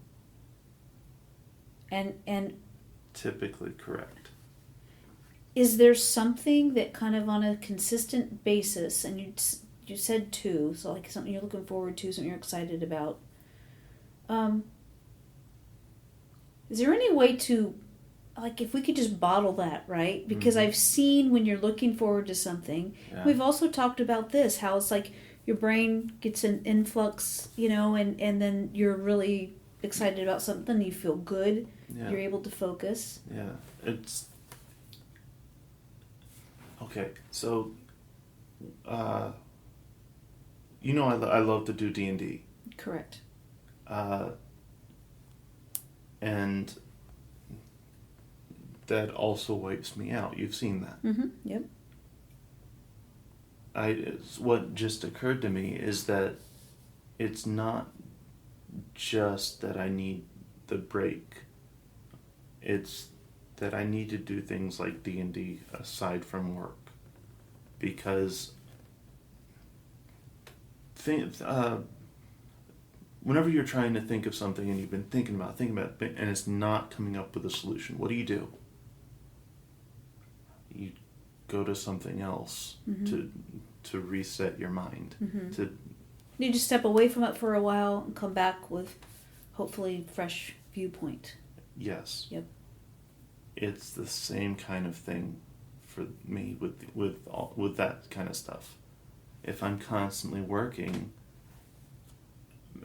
And Typically correct. is there something that kind of on a consistent basis, and you said two, so like something you're looking forward to, something you're excited about, is there any way to, like, if we could just bottle that, right? Because I've seen when you're looking forward to something, we've also talked about this, how it's like your brain gets an influx, and then you're really excited about something, you feel good, you're able to focus. Yeah, it's okay. So, I love to do D&D. Correct. And that also wipes me out. You've seen that. Mm-hmm. Yep. What just occurred to me is that it's not just that I need the break it's that I need to do things like D&D aside from work, because whenever you're trying to think of something and you've been thinking about it, and it's not coming up with a solution, what do? You go to something else to reset your mind. You just step away from it for a while and come back with hopefully fresh viewpoint. Yes. Yep. It's the same kind of thing for me with that kind of stuff. If I'm constantly working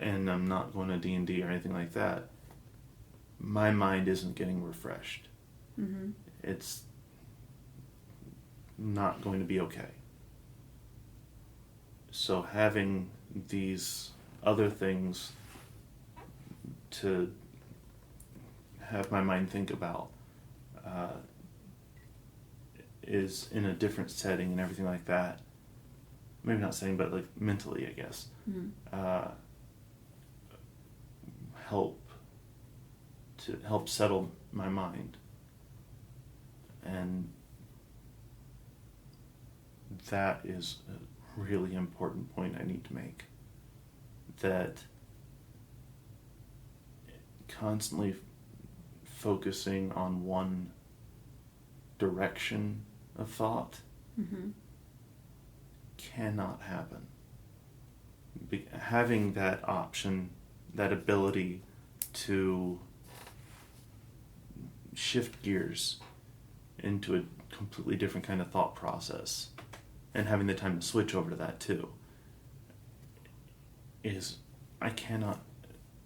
and I'm not going to D&D or anything like that, my mind isn't getting refreshed. It's not going to be okay. So having these other things to have my mind think about is in a different setting and everything like that. Maybe not saying, but like mentally, I guess. Help settle my mind. And that is a really important point I need to make. That constantly focusing on one direction of thought cannot happen. Having that option, that ability to shift gears into a completely different kind of thought process, and having the time to switch over to that too, I cannot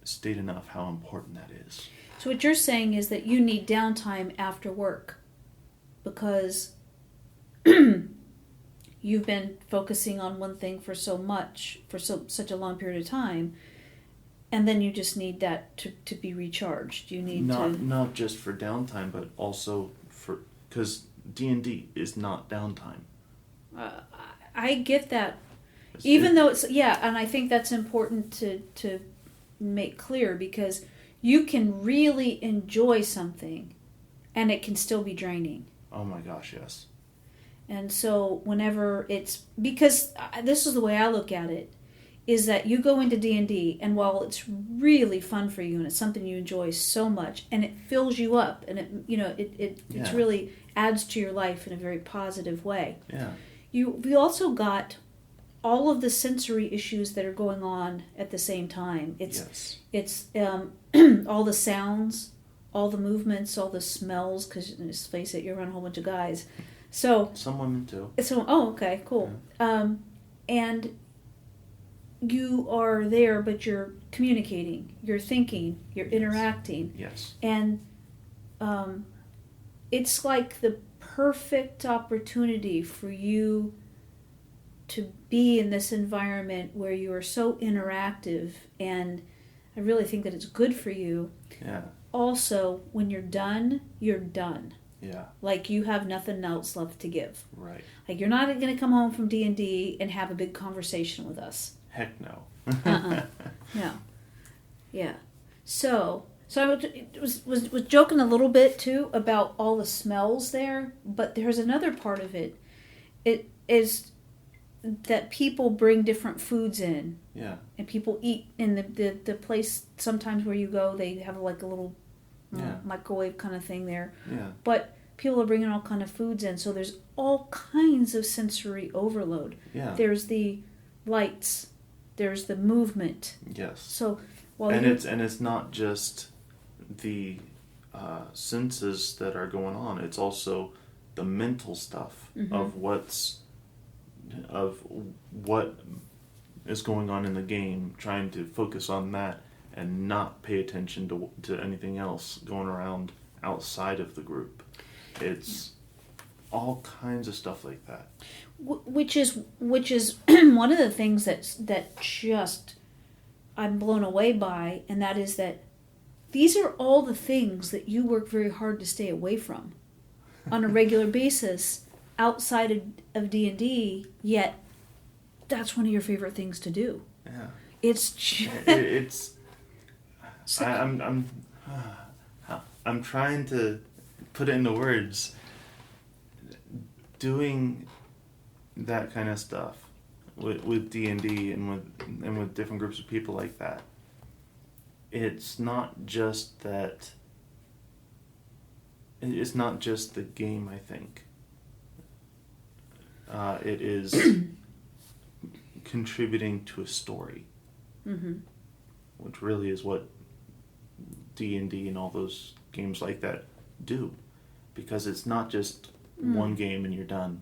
state enough how important that is. So what you're saying is that you need downtime after work because you've been focusing on one thing for such a long period of time, and then you just need that to be recharged. You need not just for downtime, but also because D&D is not downtime. I get that. Even though it's, and I think that's important to make clear, because you can really enjoy something and it can still be draining. Oh my gosh, yes. And so whenever because this is the way I look at it, is that you go into D&D, and while it's really fun for you and it's something you enjoy so much and it fills you up and it really adds to your life in a very positive way. Yeah. We also got all of the sensory issues that are going on at the same time. It's all the sounds, all the movements, all the smells, because let's face it, you're around a whole bunch of guys. So some women too. Okay, cool. Yeah. And you are there, but you're communicating, you're thinking, you're interacting. Yes. And it's like the perfect opportunity for you to be in this environment where you are so interactive, and I really think that it's good for you. Yeah. Also, when you're done, you're done. Yeah. Like you have nothing else left to give. Right. Like you're not going to come home from D&D and have a big conversation with us. Heck no. No. Yeah. So I was joking a little bit too about all the smells there, but there's another part of it. It is that people bring different foods in. Yeah. And people eat in the place sometimes where you go. They have like a little microwave kind of thing there. Yeah. But people are bringing all kind of foods in, so there's all kinds of sensory overload. Yeah. There's the lights. There's the movement. Yes. So it's not just the senses that are going on. It's also the mental stuff of what is going on in the game. Trying to focus on that and not pay attention to anything else going around outside of the group. It's all kinds of stuff like that. Which is one of the things that just I'm blown away by, and that is that these are all the things that you work very hard to stay away from on a regular basis outside of D&D, yet that's one of your favorite things to do. Yeah. It's just... I'm trying to put it into words. Doing that kind of stuff with D&D and with different groups of people like that. It's not just that. It's not just the game, I think. It is contributing to a story, Mm-hmm. which really is what D&D and all those games like that do, because it's not just one game and you're done.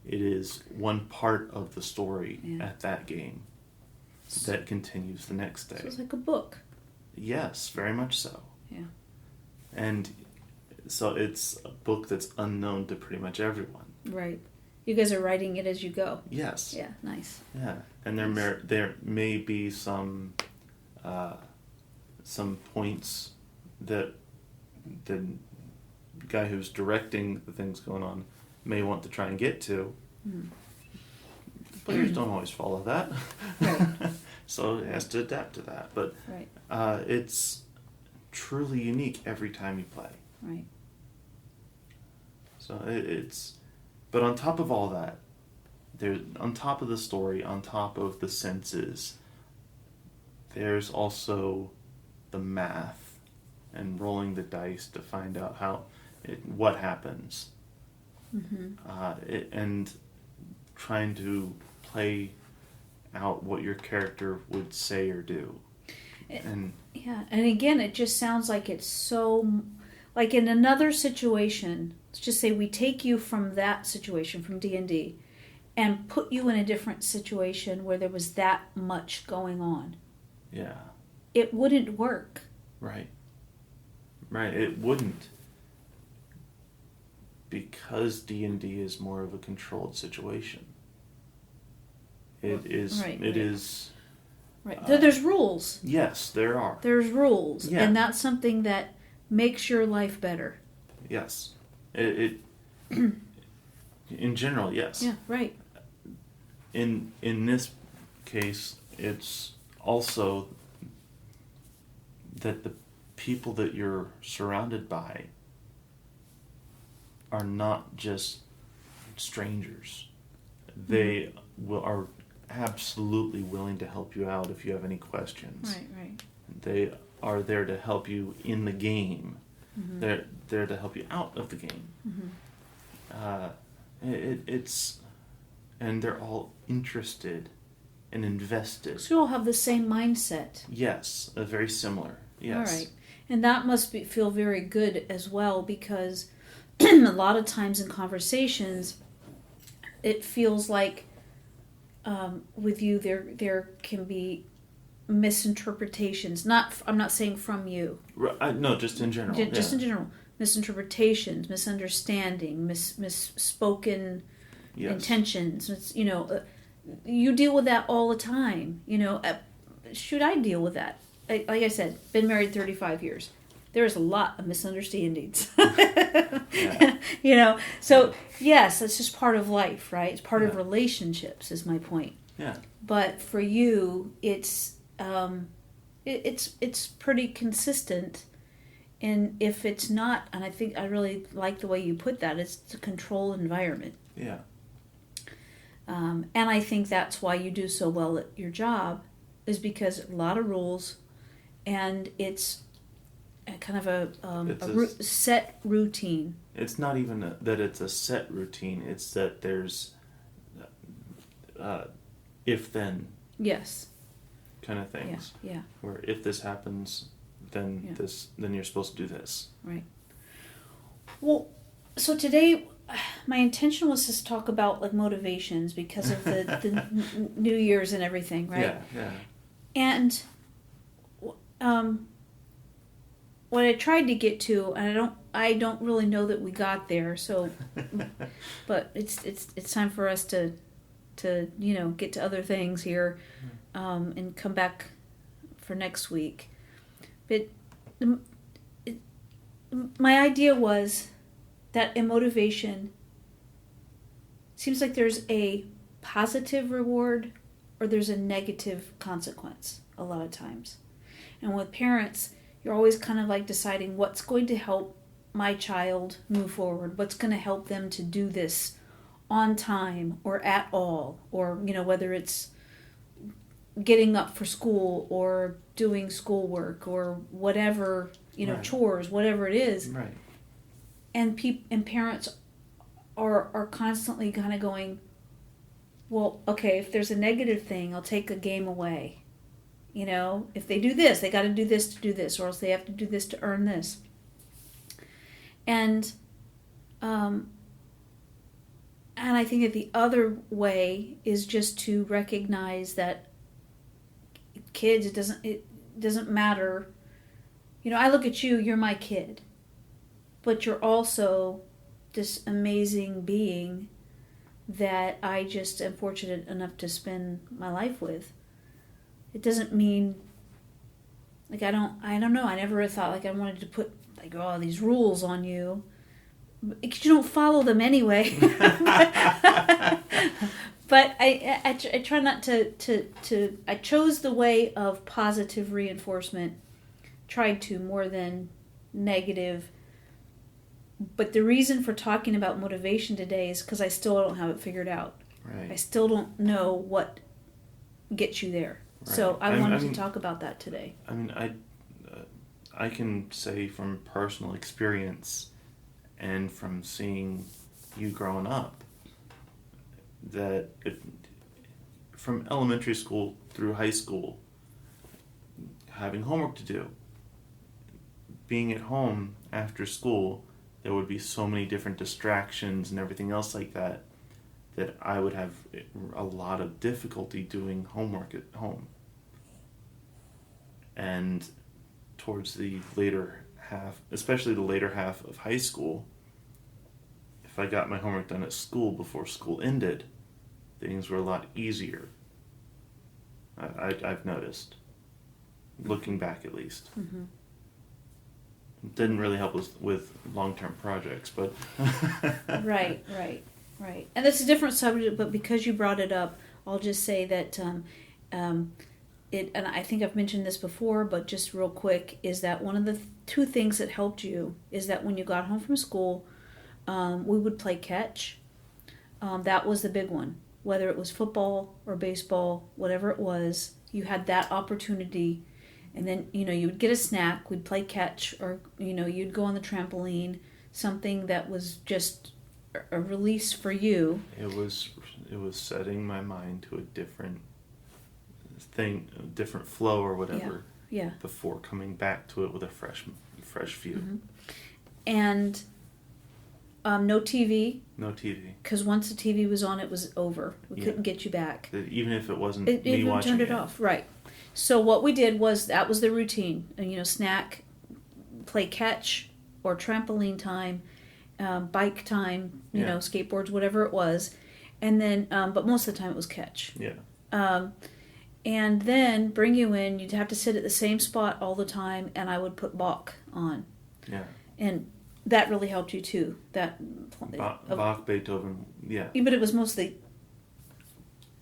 It is one part of the story at that game that continues the next day. So it's like a book. Yes, very much so. Yeah. And so it's a book that's unknown to pretty much everyone. Right. You guys are writing it as you go. Yes. Yeah, nice. Yeah, and there may be some points that the guy who's directing the things going on may want to try and get to. Players don't always follow that. Right. So it has to adapt to that. But Right. It's truly unique every time you play. Right. So but on top of all that, on top of the story, on top of the senses, there's also the math and rolling the dice to find out what happens. Mm-hmm. And trying to play out what your character would say or do. And again, it just sounds like it's so, like in another situation, let's just say we take you from that situation, from D&D, and put you in a different situation where there was that much going on. Yeah. It wouldn't work. Right. Right, it wouldn't. Because D&D is more of a controlled situation. It is. Right, it right. is. Right. There's rules. Yes, there are. There's rules. Yeah. And that's something that makes your life better. Yes. It in general, yes. Yeah, right. In this case, it's also that the people that you're surrounded by are not just strangers. They are absolutely willing to help you out if you have any questions. Right, right. They are there to help you in the game. Mm-hmm. They're there to help you out of the game. Mm-hmm. It's and they're all interested and invested. So you all have the same mindset. Yes, very similar. Yes. All right. And that must feel very good as well, because a lot of times in conversations, it feels like with you there can be misinterpretations. I'm not saying from you. No, just in general. Just in general, misinterpretations, misunderstanding, misspoken intentions. It's, you deal with that all the time. Should I deal with that? Like I said, been married 35 years. There's a lot of misunderstandings. Yeah. So yes, that's just part of life, right? It's part of relationships, is my point. Yeah. But for you, it's pretty consistent. And if it's not, and I think I really like the way you put that, it's a controlled environment. Yeah. And I think that's why you do so well at your job, is because a lot of rules, and it's a kind of a set routine. It's not even that it's a set routine. It's that there's if then. Yes. Kind of things. Yeah. Where if this happens, then then you're supposed to do this. Right. Well, so today my intention was to talk about like motivations because of the New Year's and everything, right? Yeah. And what I tried to get to, and I don't really know that we got there. So, but it's time for us to get to other things here, and come back for next week. But my idea was that in motivation, seems like there's a positive reward or there's a negative consequence a lot of times. And with parents, you're always kind of like deciding what's going to help my child move forward, what's going to help them to do this on time or at all, or whether it's getting up for school or doing schoolwork or whatever, Right. chores, whatever it is. Right. And parents are constantly kind of going, well, okay, if there's a negative thing, I'll take a game away. If they do this, they got to do this to do this, or else they have to do this to earn this. And I think that the other way is just to recognize that kids, it doesn't matter. I look at you, you're my kid, but you're also this amazing being that I just am fortunate enough to spend my life with. It doesn't mean, like, I don't know, I never thought like I wanted to put like all these rules on you, because you don't follow them anyway. But I try not to I chose the way of positive reinforcement, tried to, more than negative. But the reason for talking about motivation today is because I still don't have it figured out. Right. I still don't know what gets you there. Right. So I wanted to talk about that today. I mean, I can say from personal experience and from seeing you growing up that from elementary school through high school, having homework to do, being at home after school, there would be so many different distractions and everything else like that I would have a lot of difficulty doing homework at home. And towards the later half, especially the later half of high school, if I got my homework done at school before school ended, things were a lot easier. I've noticed, looking back at least. Mm-hmm. It didn't really help us with long-term projects, but... Right. And that's a different subject, but because you brought it up, I'll just say that and I think I've mentioned this before, but just real quick, is that one of the two things that helped you is that when you got home from school, we would play catch. That was the big one. Whether it was football or baseball, whatever it was, you had that opportunity. And then, you would get a snack, we'd play catch, or, you'd go on the trampoline, something that was just a release for you. It was setting my mind to a different thing, a different flow or whatever. Yeah. Before coming back to it with a fresh view. Mm-hmm. And no TV. No TV. Because once the TV was on, it was over. We couldn't get you back. Even if it wasn't me watching it. Turned it off, right. So what we did was, that was the routine. Snack, play catch, or trampoline time, bike time, skateboards, whatever it was. And then, but most of the time it was catch. Yeah. And then bring you in, you'd have to sit at the same spot all the time, and I would put Bach on. Yeah. And that really helped you too. Bach, Beethoven, yeah. But it was mostly,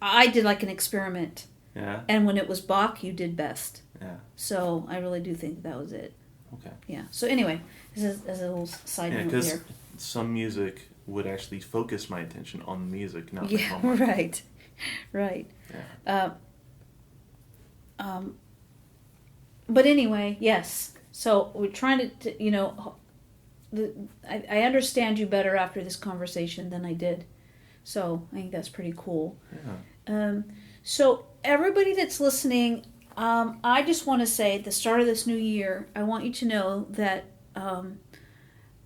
I did like an experiment. Yeah. And when it was Bach, you did best. Yeah. So I really do think that was it. Okay. Yeah. So anyway, this is as a little side note because here. Some music would actually focus my attention on the music, not the Yeah. homework. Right. Yeah. But anyway, yes. So we're trying to I understand you better after this conversation than I did. So I think that's pretty cool. Yeah. So everybody that's listening, I just want to say at the start of this new year, I want you to know that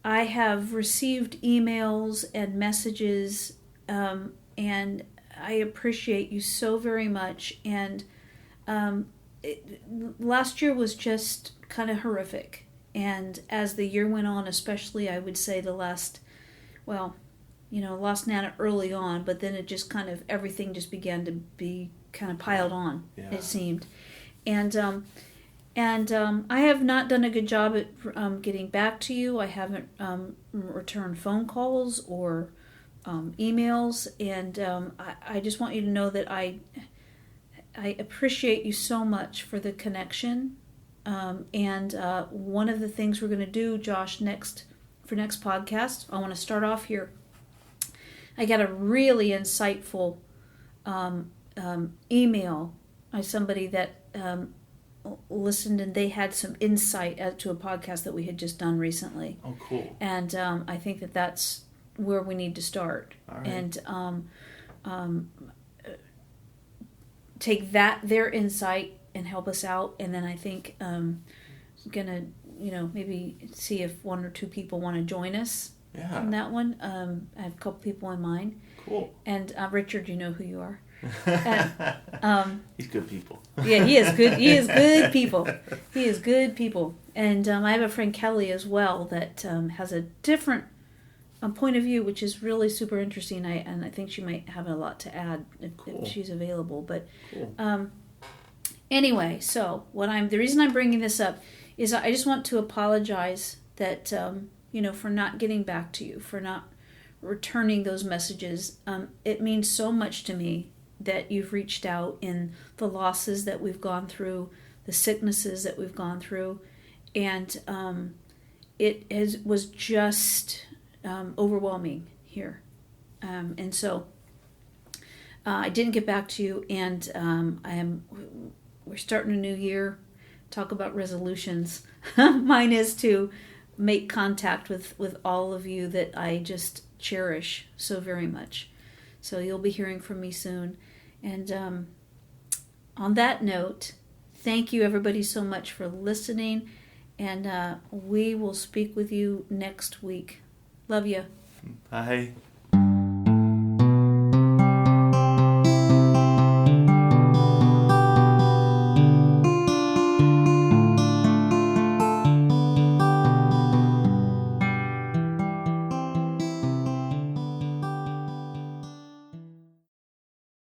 I have received emails and messages, and I appreciate you so very much. And last year was just kind of horrific. And as the year went on, especially, I would say lost Nana early on, but then it just kind of, everything just began to be kind of piled on, it seemed. And I have not done a good job at getting back to you. I haven't returned phone calls or emails, and I just want you to know that I appreciate you so much for the connection. And one of the things we're going to do, Josh, next podcast, I want to start off here. I got a really insightful email by somebody that listened, and they had some insight as to a podcast that we had just done recently. Oh, cool. And I think that that's where we need to start. All right. And take their insight and help us out. And then I think gonna maybe see if one or two people want to join us on that one. I have a couple people in mind. Cool. And Richard, you know who you are. He's good people. Yeah, he is good. He is good people. He is good people. And I have a friend Kelly as well that has a different point of view, which is really super interesting. And I think she might have a lot to add if she's available. But cool. Anyway, so the reason I'm bringing this up is I just want to apologize that for not getting back to you, for not returning those messages. It means so much to me that you've reached out in the losses that we've gone through, the sicknesses that we've gone through, and it was just overwhelming here, and so I didn't get back to you, and we're starting a new year. Talk about resolutions. Mine is to make contact with all of you that I just cherish so very much. So you'll be hearing from me soon. And on that note, thank you everybody so much for listening. And we will speak with you next week. Love you. Bye.